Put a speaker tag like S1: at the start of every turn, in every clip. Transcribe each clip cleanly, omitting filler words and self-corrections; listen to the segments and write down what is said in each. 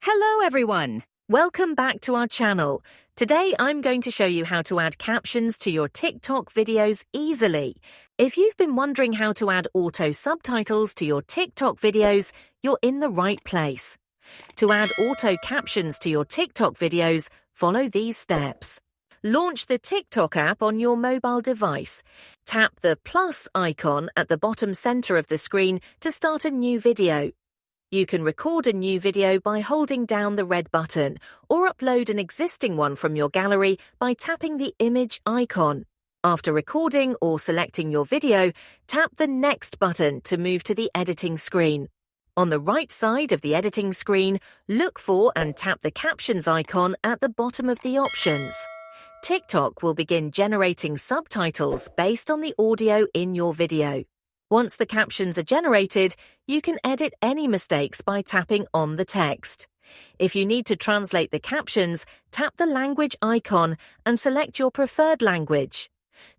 S1: Hello everyone! Welcome back to our channel. Today I'm going to show you how to add captions to your TikTok videos easily. If you've been wondering how to add auto subtitles to your TikTok videos, you're in the right place. To add auto captions to your TikTok videos, follow these steps. Launch the TikTok app on your mobile device. Tap the plus icon at the bottom center of the screen to start a new video. You can record a new video by holding down the red button or upload an existing one from your gallery by tapping the image icon. After recording or selecting your video, tap the next button to move to the editing screen. On the right side of the editing screen, look for and tap the captions icon at the bottom of the options. TikTok will begin generating subtitles based on the audio in your video. Once the captions are generated, you can edit any mistakes by tapping on the text. If you need to translate the captions, tap the language icon and select your preferred language.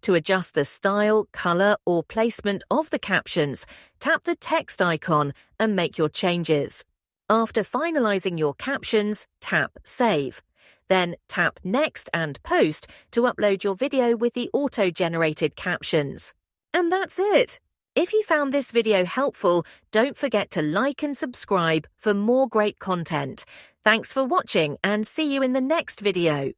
S1: To adjust the style, color, or placement of the captions, tap the text icon and make your changes. After finalizing your captions, tap Save. Then tap Next and Post to upload your video with the auto-generated captions. And that's it! If you found this video helpful, don't forget to like and subscribe for more great content. Thanks for watching and see you in the next video.